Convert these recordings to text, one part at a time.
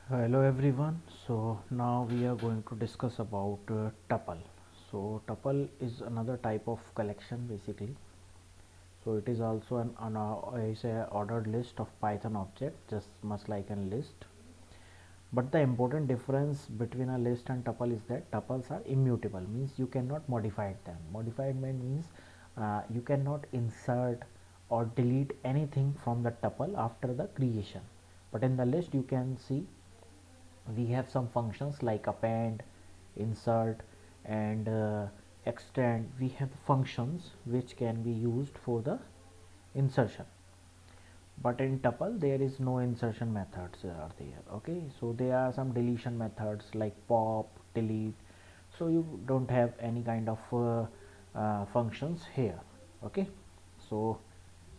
Hello everyone. So now we are going to discuss about tuple. So tuple is another type of collection basically. So it is also is a ordered list of Python object, just much like a list. But the important difference between a list and tuple is that tuples are immutable, means you cannot modify them. Modified means you cannot insert or delete anything from the tuple after the creation. But in the list you can see we have some functions like append, insert, and extend. We have functions which can be used for the insertion, but in tuple there is no insertion methods are there. Okay, so there are some deletion methods like pop, delete, so you don't have any kind of functions here. Okay, so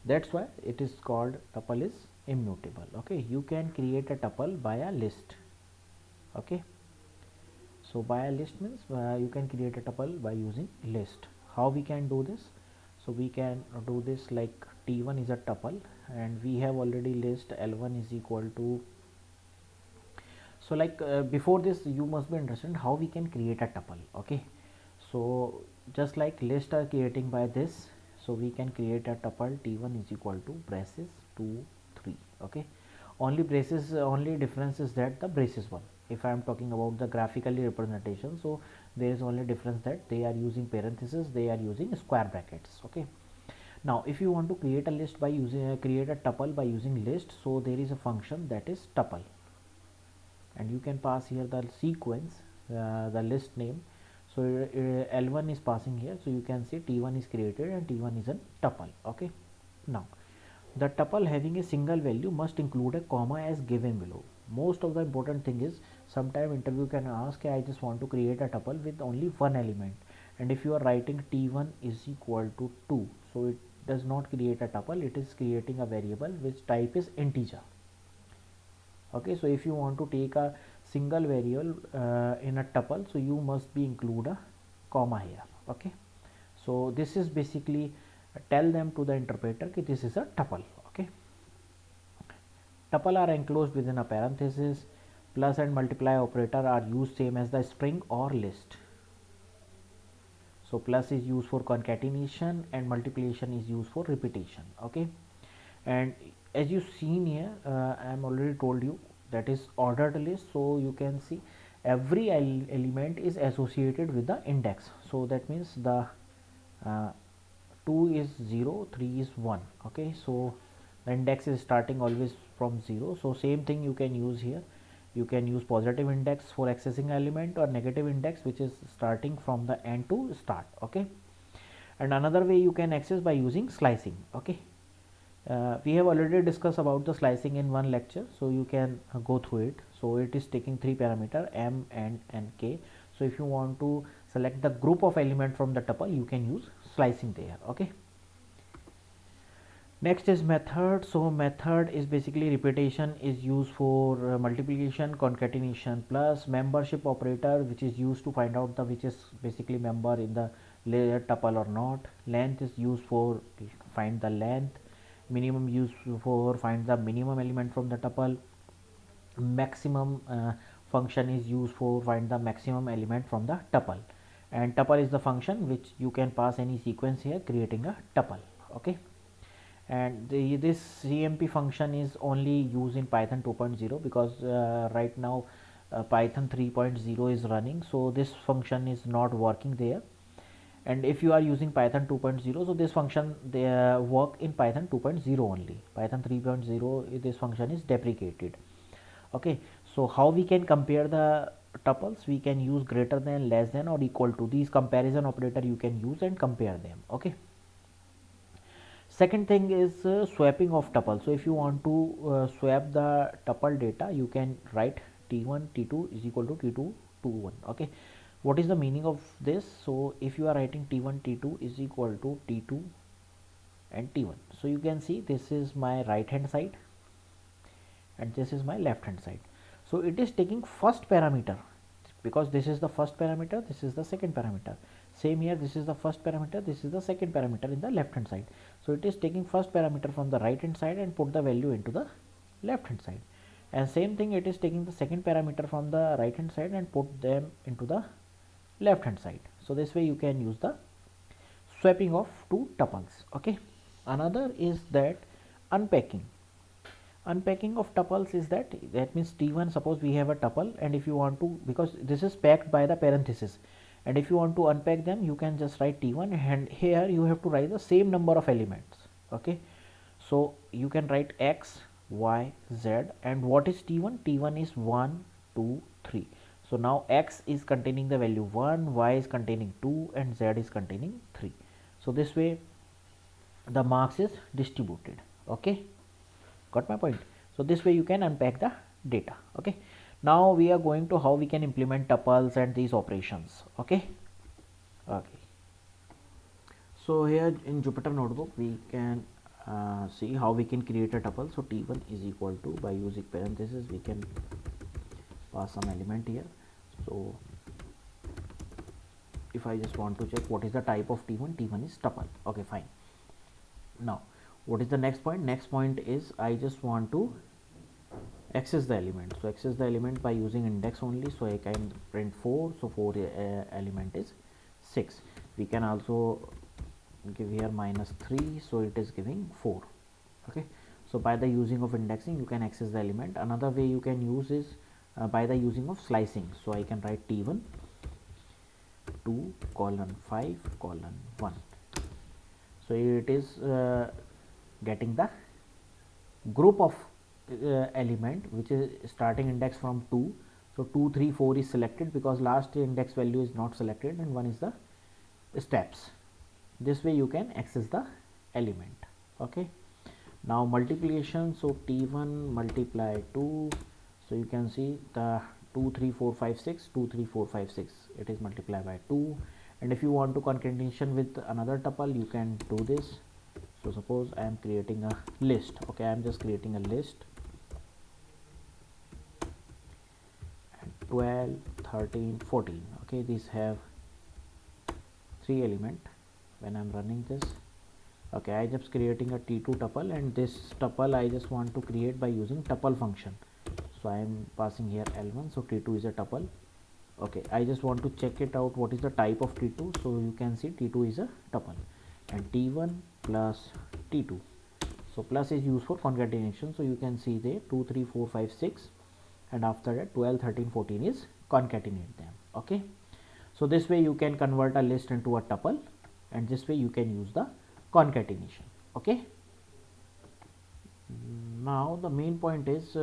that's why it is called tuple is immutable. Okay, you can create a tuple by a list. Okay, so by a list means you can create a tuple by using list. How we can do this? So we can do this like t1 is a tuple and we have already list l1 is equal to, so like before this you must be interested how we can create a tuple. Okay, so just like list are creating by this, so we can create a tuple t1 is equal to braces 2 3. Okay, only braces, only difference is that the braces one, if I am talking about the graphically representation, so there is only difference that they are using parentheses, they are using square brackets. Okay, now if you want to create a list by using create a tuple by using list, so there is a function that is tuple, and you can pass here the sequence, the list name. So l1 is passing here, so you can see t1 is created and t1 is a tuple. Okay, now the tuple having a single value must include a comma as given below. Most of the important thing is sometime interview can ask, I just want to create a tuple with only one element, and if you are writing t1 is equal to 2, so it does not create a tuple, it is creating a variable which type is integer. Okay, so if you want to take a single variable in a tuple, so you must be include a comma here. Okay, so this is basically tell them to the interpreter that this is a tuple. Okay, tuple are enclosed within a parenthesis. Plus and multiply operator are used same as the string or list. So plus is used for concatenation and multiplication is used for repetition. Okay, and as you seen here, I am already told you that is ordered list, so you can see every element is associated with the index. So that means the uh, 2 is 0, 3 is 1. Okay, so the index is starting always from 0. So same thing you can use here. You can use positive index for accessing element or negative index which is starting from the end to start. Okay, and another way you can access by using slicing. Okay, we have already discussed about the slicing in one lecture, so you can go through it. So it is taking three parameter m, n and k. So if you want to select the group of element from the tuple, you can use slicing there. Okay, next is method. So method is basically repetition is used for multiplication, concatenation, plus membership operator which is used to find out the which is basically member in the tuple or not. Length is used for find the length. Minimum used for find the minimum element from the tuple. Maximum function is used for find the maximum element from the tuple, and tuple is the function which you can pass any sequence here creating a tuple. Okay, and this CMP function is only used in Python 2.0 because right now Python 3.0 is running, so this function is not working there. And if you are using Python 2.0, so this function they work in Python 2.0 only. Python 3.0 this function is deprecated. Okay, so how we can compare the tuples? We can use greater than, less than, or equal to. These comparison operator you can use and compare them. Okay, second thing is swapping of tuple. So if you want to swap the tuple data, you can write t1 t2 is equal to t2 t1. Okay, what is the meaning of this? So if you are writing t1 t2 is equal to t2 and t1, so you can see this is my right hand side and this is my left hand side. So it is taking first parameter because this is the first parameter, this is the second parameter. Same here, this is the first parameter, this is the second parameter in the left hand side. So it is taking first parameter from the right hand side and put the value into the left hand side. and same thing, it is taking the second parameter from the right hand side and put them into the left hand side. So this way you can use the swapping of two tuples. Okay, another is that unpacking of tuples is that means t1, suppose we have a tuple, and if you want to, because this is packed by the parenthesis, and if you want to unpack them, you can just write t1, and here you have to write the same number of elements. Okay, so you can write x, y, z, and what is t1? T1 is 1, 2, 3. So now x is containing the value 1, y is containing 2, and z is containing 3. So this way the marks is distributed. Okay, got my point? So this way you can unpack the data. Okay, now we are going to how we can implement tuples and these operations. Okay, so here in Jupyter Notebook we can see how we can create a tuple. So t1 is equal to, by using parenthesis we can pass some element here. So if I just want to check what is the type of t1 is tuple. Okay, fine. Now what is the next point? Next point is I just want to access the element. So access the element by using index only. So I can print 4. So 4 element is 6. We can also give here -3, so it is giving 4. Okay, so by the using of indexing you can access the element. Another way you can use is by the using of slicing. So I can write t1 2 colon 5 colon 1. So it is getting the group of element which is starting index from 2. So 2, 3, 4 is selected because last index value is not selected, and 1 is the steps. This way you can access the element. Okay, now multiplication. So t1 multiply 2. So you can see the 2, 3, 4, 5, 6, 2, 3, 4, 5, 6, it is multiplied by 2. And if you want to concatenation with another tuple, you can do this. So suppose I am creating a list. Okay, I am just creating a list, and 12, 13, 14. Okay, these have 3 element. When I am running this, okay, I just creating a t2 tuple, and this tuple I just want to create by using tuple function. So I am passing here L1. So t2 is a tuple. Okay, I just want to check it out what is the type of t2. So you can see t2 is a tuple, and t1 plus t2. So plus is used for concatenation. So you can see there 2, 3, 4, 5, 6, and after that 12, 13, 14 is concatenate them. Okay, so this way you can convert a list into a tuple, and this way you can use the concatenation. Okay, now the main point is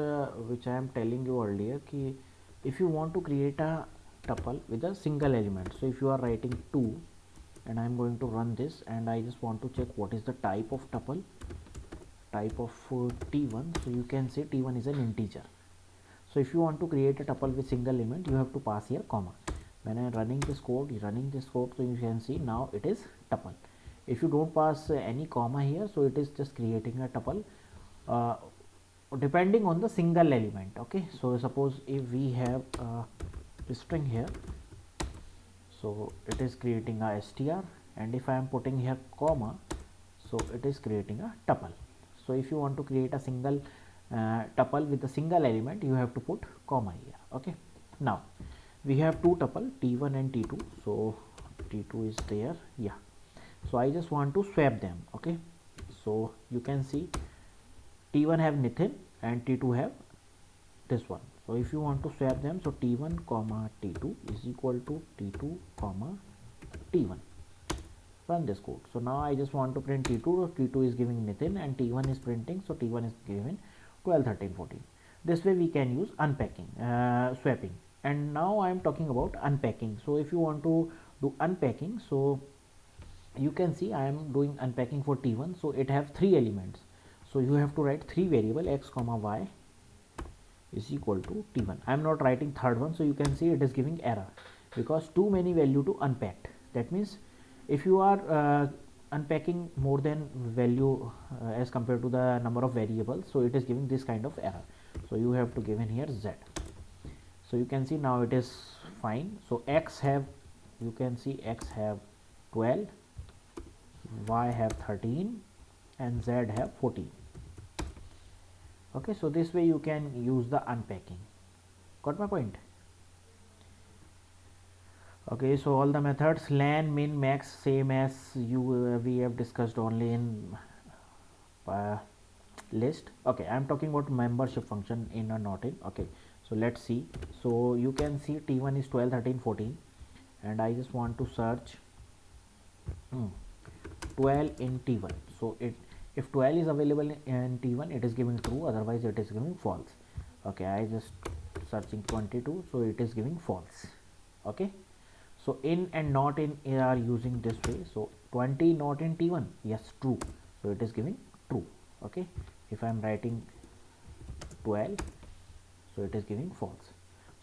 which I am telling you earlier, ki if you want to create a tuple with a single element. So if you are writing 2, and I am going to run this, and I just want to check what is the type of tuple, type of t1. So you can say t1 is an integer. So if you want to create a tuple with single element, you have to pass here comma. When I am running this code, so you can see now it is tuple. If you don't pass any comma here, so it is just creating a tuple depending on the single element. Okay, so suppose if we have a string here, so it is creating a str, and if I am putting here comma, so it is creating a tuple. So if you want to create a single tuple with a single element, you have to put comma here. Okay, now we have two tuple t1 and t2. So t2 is there, yeah. So I just want to swap them. Okay, so you can see t1 have Nitin and t2 have this one. So if you want to swap them, so t1 comma t2 is equal to t2 comma t1. Run this code. So now I just want to print t2. So t2 is giving Nitin and t1 is printing. So t1 is given 12, 13, 14. This way we can use unpacking, swapping. And now I am talking about unpacking. So if you want to do unpacking, so you can see I am doing unpacking for t1. So it have 3 elements. So you have to write 3 variable x comma y is equal to t1. I am not writing third one. So you can see it is giving error because too many value to unpack. That means if you are unpacking more than value as compared to the number of variables, so it is giving this kind of error. So you have to give in here z. So you can see now it is fine. So x have, you can see x have 12, y have 13, and z have 14. Okay, so this way you can use the unpacking. Got my point? Okay, so all the methods len, min, max, same as you we have discussed only in uh, list. Okay, I'm talking about membership function in or not in. Okay, so let's see. So you can see T1 is 12, 13, 14, and I just want to search 12 in T1. So it, if 12 is available in T1, it is giving true, otherwise it is giving false. Okay, I just searching 22, so it is giving false. Okay, so in and not in are using this way. So 20 not in T1, yes, true, so it is giving true. Okay, if I am writing 12, so it is giving false.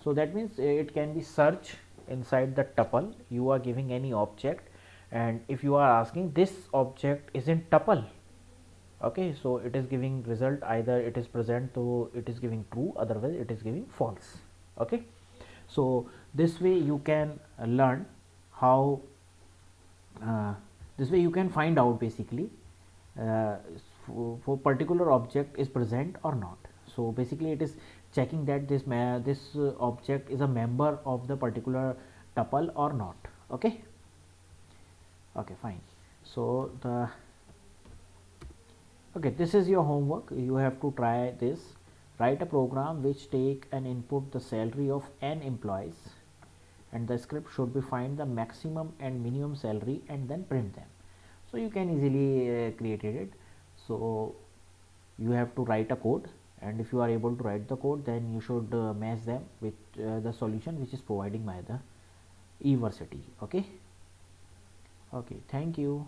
So that means it can be search inside the tuple. You are giving any object, and if you are asking this object is in tuple, okay, so it is giving result either it is present, so it is giving true, otherwise it is giving false. Okay, so this way you can learn how this way you can find out basically uh, for particular object is present or not. So basically it is checking that this object is a member of the particular tuple or not. Okay, okay, fine. So the okay, this is your homework. You have to try this. Write a program which take and input the salary of n employees, and the script should be find the maximum and minimum salary and then print them. So you can easily create it. So you have to write a code, and if you are able to write the code, then you should match them with the solution which is providing by the university. Okay, okay, thank you.